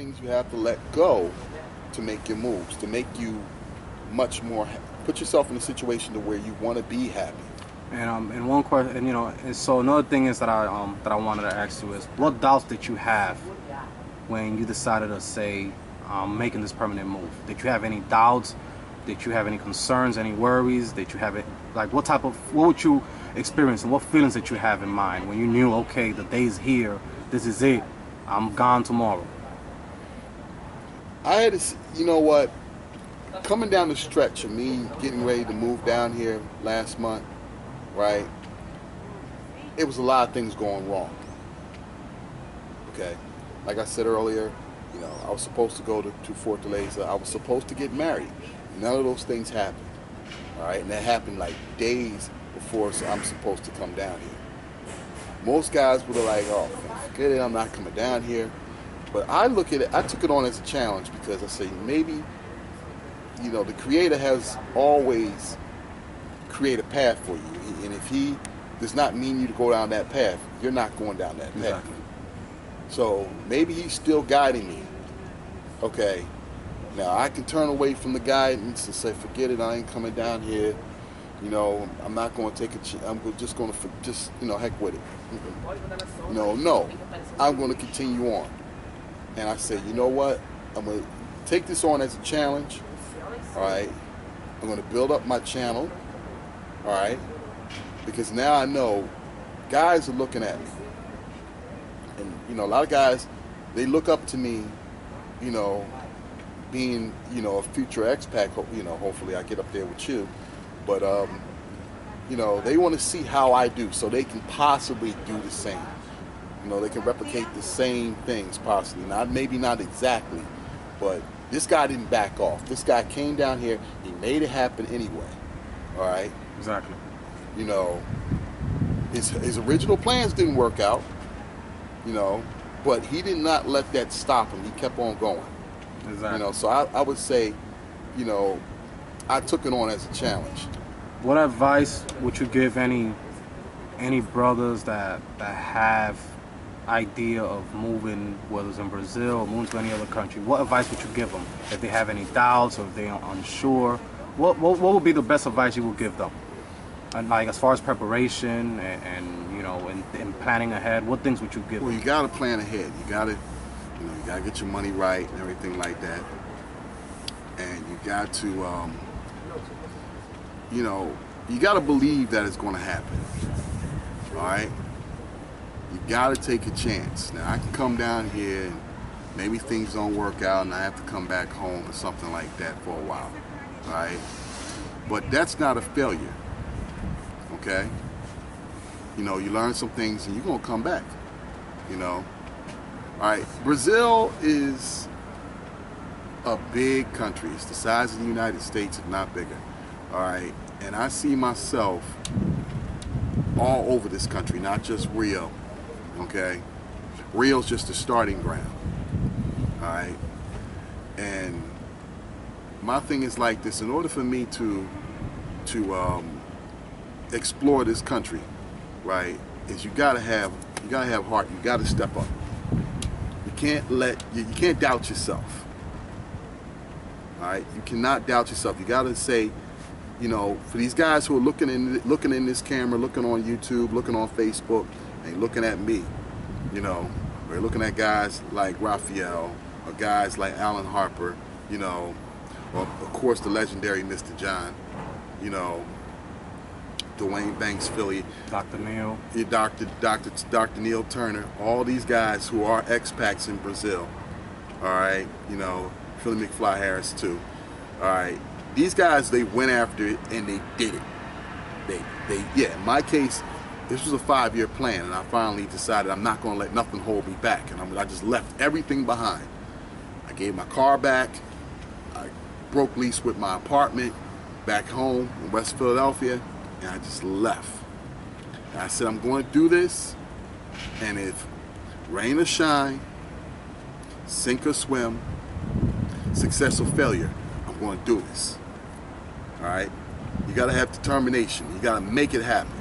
things you have to let go to make your moves, to make you much more, put yourself in a situation to where you want to be happy. And one question, and so another thing is that I wanted to ask you is, what doubts did you have when you decided to say making this permanent move? Did you have any doubts? Did you have any concerns, any worries? Did you have it, like what would you experience and what feelings did you have in mind when you knew, okay, the day's here, this is it, I'm gone tomorrow? I had to, you know what, coming down the stretch of me getting ready to move down here last month, right, it was a lot of things going wrong. Okay, like I said earlier, I was supposed to go to Fortaleza. I was supposed to get married. None of those things happened. All right, and that happened like days before I'm supposed to come down here. Most guys were like, "Oh, forget it, I'm not coming down here." But I look at it, I took it on as a challenge because I say maybe, the Creator has always created a path for you, and if He does not mean you to go down that path, you're not going down that path. Exactly. So maybe He's still guiding me. Okay, now I can turn away from the guidance and say, forget it, I ain't coming down here. I'm not going to take a chance. I'm just going to, heck with it. No, I'm going to continue on. And I say, you know what? I'm going to take this on as a challenge. All right. I'm going to build up my channel. All right. Because now I know guys are looking at me. And, a lot of guys, they look up to me, being, a future expat, hopefully I get up there with you. But, they want to see how I do so they can possibly do the same. They can replicate the same things possibly. Maybe not exactly, but this guy didn't back off. This guy came down here. He made it happen anyway. All right? Exactly. His original plans didn't work out, but he did not let that stop him. He kept on going. Exactly. So I would say, I took it on as a challenge. What advice would you give any brothers that have idea of moving, whether it's in Brazil or moving to any other country? What advice would you give them if they have any doubts or if they are unsure? What would be the best advice you would give them? And like as far as preparation and and planning ahead, what things would you give Well, them? you got to plan ahead. You got to get your money right and everything like that. And you got to, you got to believe that it's going to happen. All right? You got to take a chance. Now, I can come down here and maybe things don't work out and I have to come back home or something like that for a while. All right? But that's not a failure. Okay? You learn some things and you're going to come back. All right? Brazil is a big country. It's the size of the United States, if not bigger. All right? And I see myself all over this country, not just Rio. Okay? Rio's just a starting ground. All right? And my thing is like this. In order for me to explore this country, right, is you gotta have heart. You gotta step up. You can't doubt yourself. All right? You cannot doubt yourself. You gotta say, for these guys who are looking in this camera, looking on YouTube, looking on Facebook, and looking at me, we're looking at guys like Raphael, or guys like Alan Harper, or of course the legendary Mr. John, Dwayne Banks, Philly, Dr. Neil, Dr. Neil Turner, all these guys who are expats in Brazil, all right, Philly McFly Harris too, all right. These guys, they went after it and they did it. In my case, this was a 5-year plan, and I finally decided I'm not going to let nothing hold me back, and I just left everything behind. I gave my car back. I broke lease with my apartment back home in West Philadelphia, and I just left. And I said, I'm going to do this, and if rain or shine, sink or swim, success or failure, I'm going to do this. All right? You got to have determination. You got to make it happen.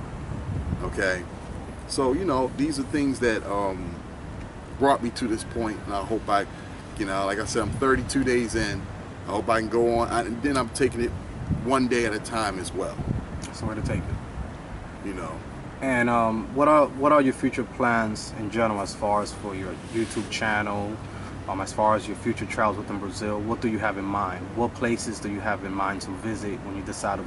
Okay? So, these are things that brought me to this point, and I hope I You know, like I said, I'm 32 days in. I hope I can go on. And then I'm taking it one day at a time as well. That's the way to take it. You know. And what are your future plans in general as far as for your YouTube channel, as far as your future travels within Brazil? What do you have in mind? What places do you have in mind to visit when you decide to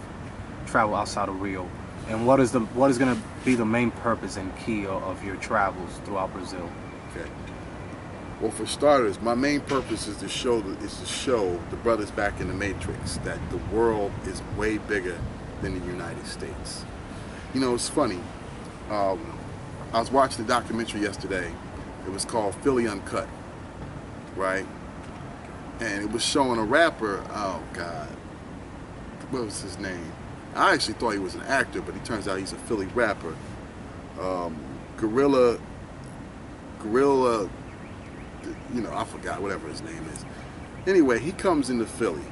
travel outside of Rio? And what is going to be the main purpose and key of your travels throughout Brazil? Okay. Well, for starters, my main purpose is to show the brothers back in the Matrix that the world is way bigger than the United States. You know, it's funny. I was watching a documentary yesterday. It was called Philly Uncut, right? And it was showing a rapper. Oh God, what was his name? I actually thought he was an actor, but he turns out he's a Philly rapper. Gorilla, you know, I forgot whatever his name is. Anyway, he comes into Philly.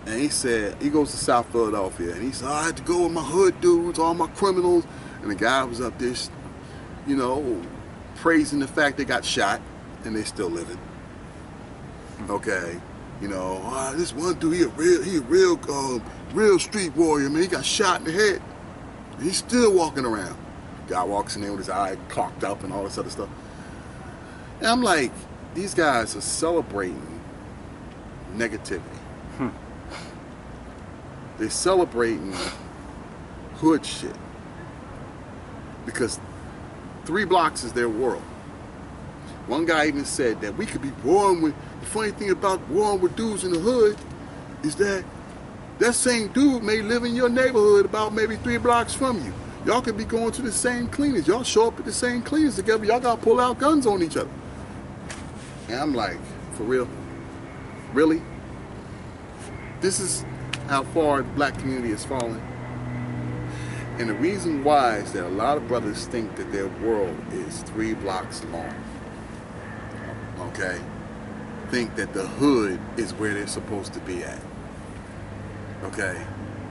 And he said, he goes to South Philadelphia, and he said, I had to go with my hood dudes, all my criminals. And the guy was up there, you know, praising the fact they got shot, and they still living. Okay. You know, this one dude, he a real street warrior, man. He got shot in the head. And he's still walking around. Guy walks in there with his eye cocked up and all this other stuff. And I'm like, these guys are celebrating negativity. They're celebrating hood shit. Because 3 blocks is their world. One guy even said that we could be warring with, the funny thing about warring with dudes in the hood is that same dude may live in your neighborhood about maybe 3 blocks from you. Y'all could be going to the same cleaners. Y'all show up at the same cleaners together. Y'all got to pull out guns on each other. And I'm like, for real? Really? This is how far the black community has fallen. And the reason why is that a lot of brothers think that their world is 3 blocks long. Okay? Think that the hood is where they're supposed to be at. Okay?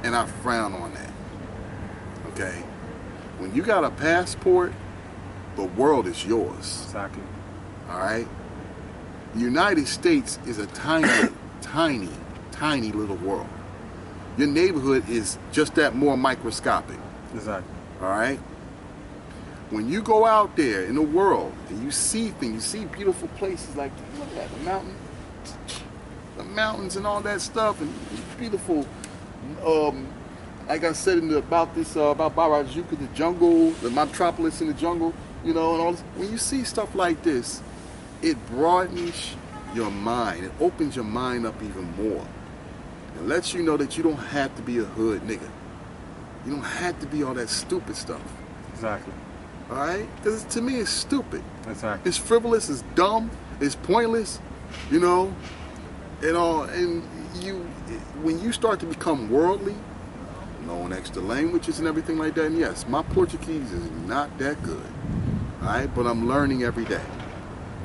And I frown on that. Okay? When you got a passport, the world is yours. Exactly. All right? The United States is a tiny little world. Your neighborhood is just that more microscopic. Exactly. All right? When you go out there in the world and you see things, you see beautiful places like, look at the mountains and all that stuff, and beautiful, like I said about Barajuka, the jungle, the metropolis in the jungle, you know, and all this. When you see stuff like this, it broadens your mind. It opens your mind up even more. It lets you know that you don't have to be a hood nigga. You don't have to be all that stupid stuff. Exactly. All right? Because to me, it's stupid. Exactly. It's frivolous. It's dumb. It's pointless. You know, and all. And when you start to become worldly, knowing extra languages and everything like that. And yes, my Portuguese is not that good. All right, but I'm learning every day.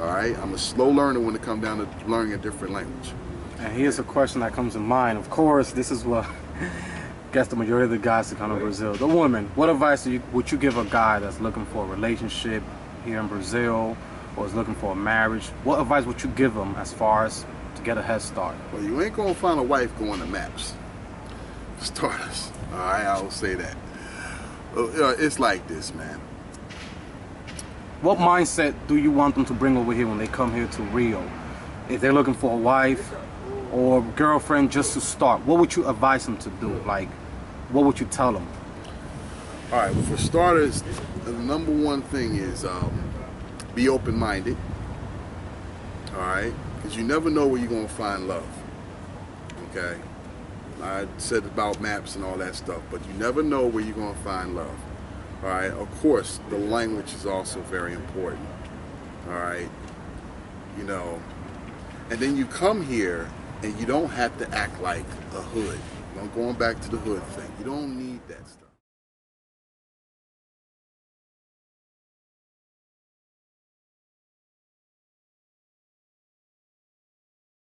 All right, I'm a slow learner when it comes down to learning a different language. And here's a question that comes to mind. Of course, this is what I guess the majority of the guys that come to Brazil. The woman, what advice would you give a guy that's looking for a relationship here in Brazil or is looking for a marriage? What advice would you give them as far as to get a head start? Well, you ain't gonna find a wife going to Maps. For starters, all right, I will say that. It's like this, man. What mindset do you want them to bring over here when they come here to Rio? If they're looking for a wife or girlfriend just to start, what would you advise them to do? Like, what would you tell them? All right, well, for starters, the number one thing is be open-minded. All right, because you never know where you're gonna find love. Okay, I said about Maps and all that stuff, but you never know where you're gonna find love. All right, of course, the language is also very important. All right, you know, and then you come here and you don't have to act like a hood. I'm going back to the hood thing. You don't need that stuff.